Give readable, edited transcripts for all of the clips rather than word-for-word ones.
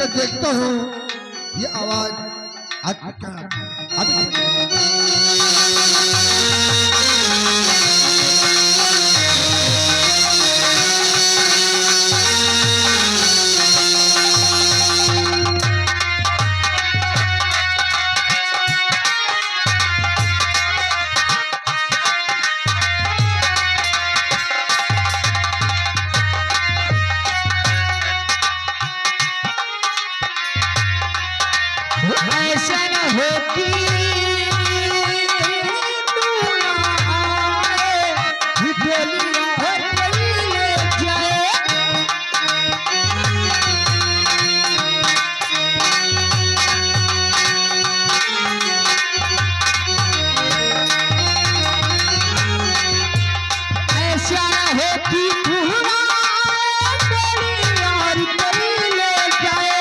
तो देखता हूँ ये आवाज ऐसा न होती तू ना आए, हिटोलिया होटल ले जाए। ऐसा न होती तू ना आए, हिटोलिया होटल ले जाए।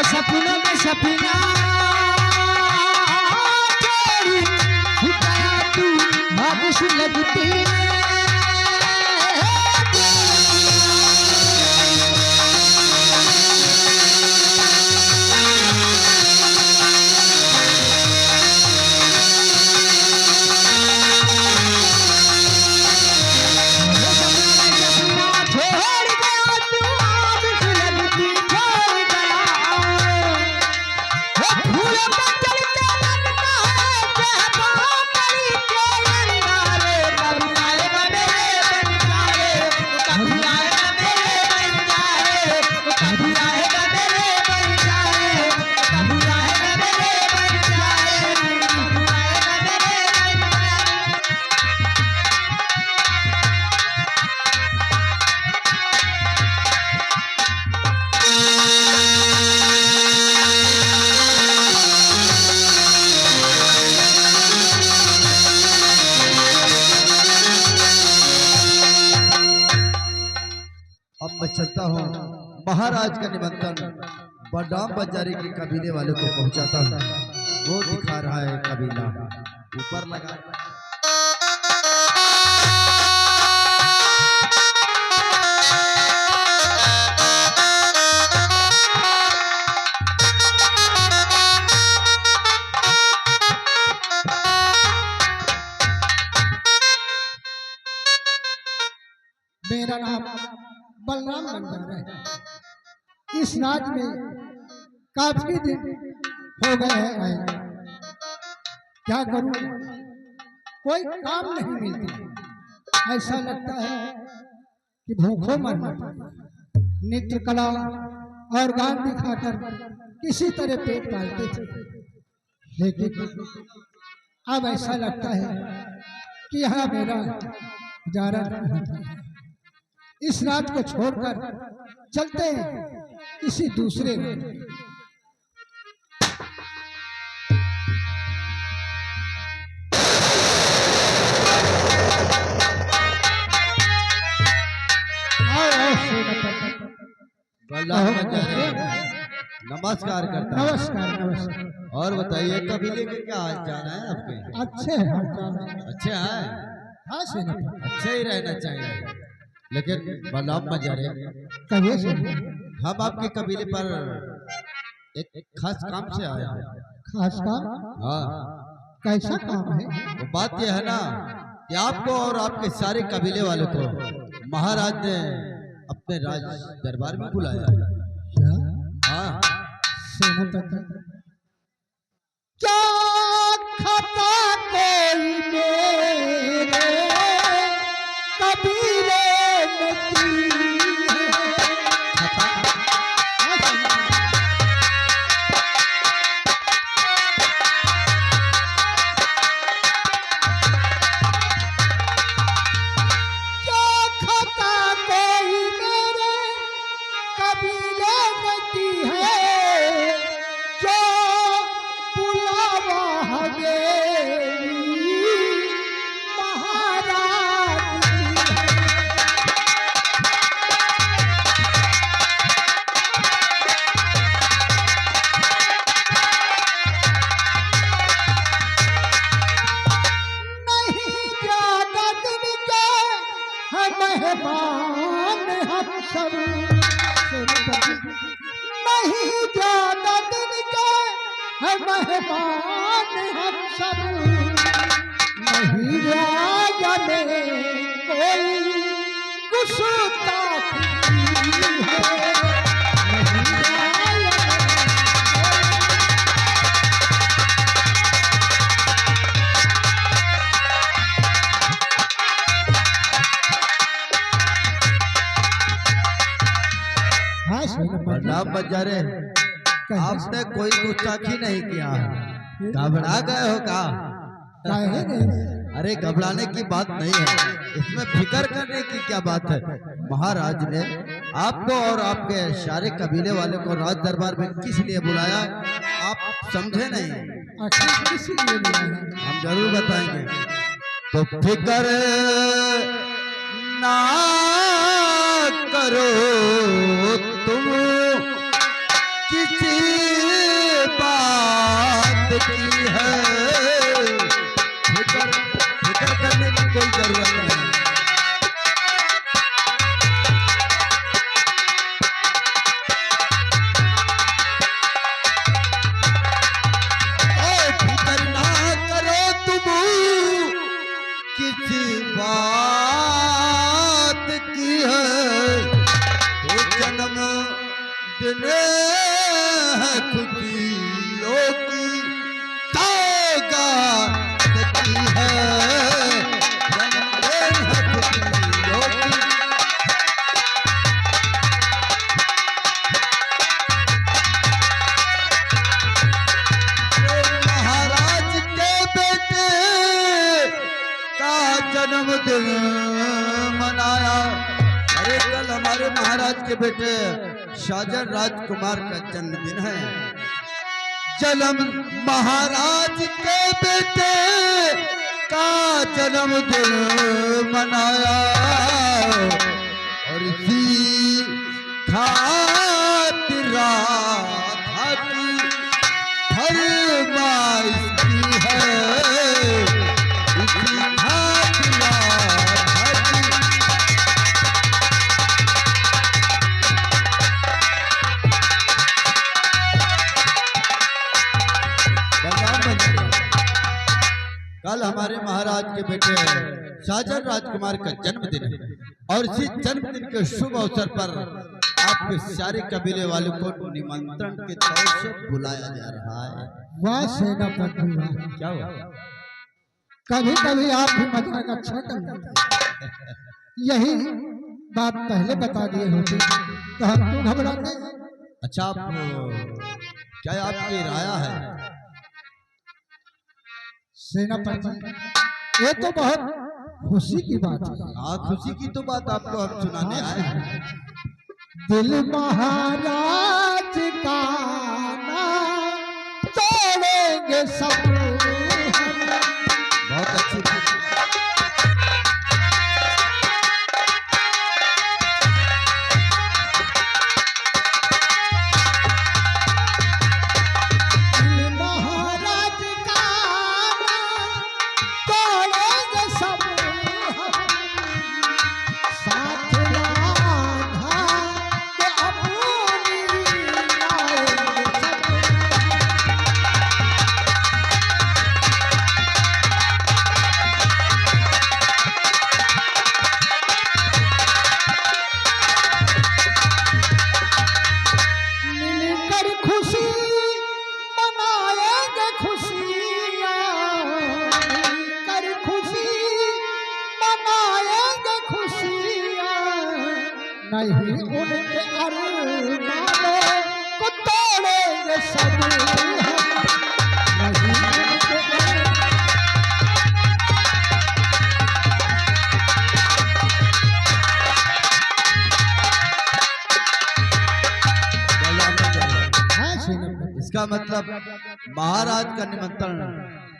सपनों में सपना तेरी गया तू बारिश लगती अब मैं चलता हूँ महाराज का निमंत्रण बादाम बाजारी के कबीले वाले को पहुंचाता हूँ। वो दिखा रहा है कबीला ऊपर लगा। मेरा नाम बलराम बंजारा है। इस राज में काफी दिन हो गए हैं। क्या करूं, कोई काम नहीं मिलती। ऐसा लगता है कि भूखों मरना पड़ेगा। नृत्य कला और गान दिखाकर किसी तरह पेट पालते थे, लेकिन अब ऐसा लगता है कि यहाँ मेरा गुजारा नहीं होता है। इस रात को छोड़कर चलते हैं किसी दूसरे रात। नमस्कार करता हूं। नमस्कार नमस्कार। और बताइए कबीले के क्या हाल चाल है आपके? अच्छे हैं। अच्छे हैं। हाँ सेनापति, अच्छे ही रहना चाहिए। लेकिन बलराम बाजारे, कहिए से। हम आपके कबीले पर एक खास काम से आए हैं। खास काम? हाँ। कैसा काम है? वो बात यह है ना कि आपको और आपके सारे कबीले वालों को महाराज ने अपने राज दरबार में बुलाया। क्या? हाँ। सेनापति क्या खता कोई मेरे कबीले में की मेहमान हम सब नहीं ज्यादा दिन के है मेहमान हम सब नहीं राजा में कोई गुस्ताखी है बलराम बंजारे, आपने कोई गुस्ताखी नहीं किया, घबरा गए हो का? अरे घबराने की बात नहीं है, इसमें फिक्र करने की क्या बात है। महाराज ने आपको और आपके सारे कबीले वाले को राज दरबार में किस लिए बुलाया, आप समझे नहीं? किस लिए बुलाया? हम जरूर बताएंगे। तो फिक्र ना करो तुम किसी बात की है, फिक्र करने की कोई जरूरत नहीं। फिक्र ना करो तुम किसी बात की है, तो जन्म दिन है खुशियों की सौगात की है, जन्मदिन है खुशियों की। महाराज के बेटे का जन्मदिन मनाया। अरे कल हमारे महाराज के बेटे शाहजहां राजकुमार का जन्मदिन है। जन्म महाराज के बेटे का जन्मदिन मनाया और इसी खातिर राधा की फरमाइश की है, इसी खातिर राधा की। कल हमारे महाराज के बेटे शाहजहां राजकुमार का जन्मदिन है और इसी जन्मदिन के शुभ अवसर पर आपके सारे कबीले वालों को निमंत्रण के तौर से बुलाया जा रहा है। वाह सेनापति वाह, क्या हुआ? कभी कभी आप भी मजाक अच्छा कर लेते, यही बात पहले बता दिए होते तो हम क्यों घबराते। अच्छा, आप क्या आपकी राय है? सेनापति ये तो बहुत खुशी की बात है। हाँ, खुशी की तो बात आपको हम सुनाने आए हैं। दिल महाराज का नाम तोड़ेंगे सब। बहुत अच्छी बात। नहीं उनके अरमानों को तोड़ेंगे सब हम, नहीं उनके हाँ सेनापति। इसका मतलब महाराज का निमंत्रण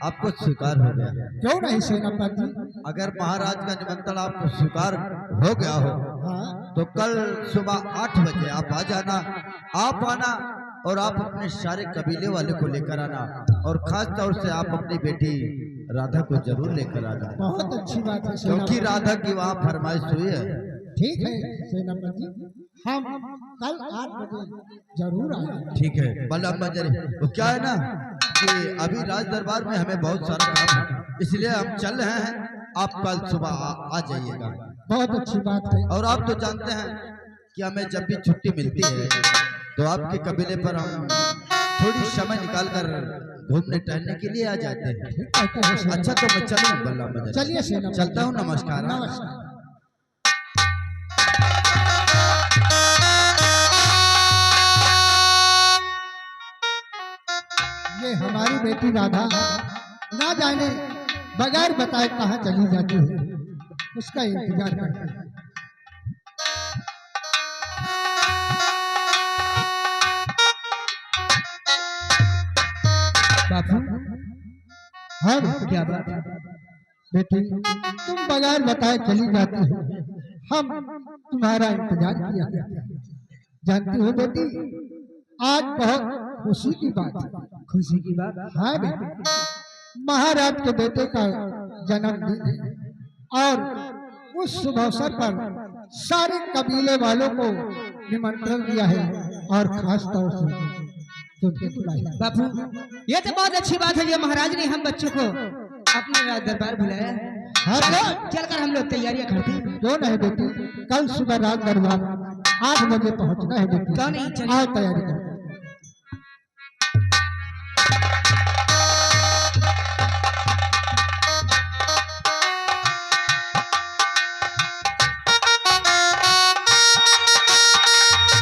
आपको स्वीकार हो गया। क्यों नहीं सेनापति? अगर महाराज का निमंत्रण आपको स्वीकार हो गया हो हाँ तो कल सुबह 8 बजे आप आ जाना। आप आना और आप अपने सारे कबीले वाले को लेकर आना, और खास तौर से आप अपनी बेटी राधा को जरूर लेकर आना, बहुत अच्छी बात है क्योंकि सेनापति। राधा की वहाँ फरमाइश हुई है। ठीक है सेनापति, हम कल 8 बजे जरूर आएंगे। ठीक है बलराम बंजारी, वो क्या है ना कि अभी राज दरबार में हमें बहुत सारा काम है, इसलिए हम चल रहे हैं। आप कल सुबह आ जाइएगा। बहुत अच्छी बात है। और आप तो जानते हैं कि हमें जब भी छुट्टी मिलती है तो आपके कबीले पर हम थोड़ी समय निकाल कर घूमने टहलने के लिए आ जाते हैं। अच्छा तो मैं चलूँ बलराम बंजारी? चलिए सेनापति। चलता हूँ। नमस्कार। नमस्कार। ये हमारी बेटी राधा ना जाने बगैर बताए कहाँ चली जाती है, उसका इंतजार करते हैं। बापू हाँ क्या बात है? बेटी तुम बगैर बताए चली जाती हो, हम तुम्हारा इंतजार किया करते हैं। जानती हो बेटी, आज बहुत खुशी की बात है। खुशी की बात? हाँ बेटी, महाराज के बेटे का जन्मदिन है और उस शुभ अवसर पर सारे कबीले वालों को निमंत्रण दिया है और खास तौर से तुमको बुलाया। बापू ये तो बहुत अच्छी बात है, ये महाराज ने हम बच्चों को अपने राज दरबार बुलाया। हाँ, चलो चलकर हम लोग तैयारियां करते हैं। क्यों नहीं बेटी, कल सुबह रात दरबार 8 बजे पहुंचना है बेटी। क्यों नहीं? चलिए। आओ तैयारी कर।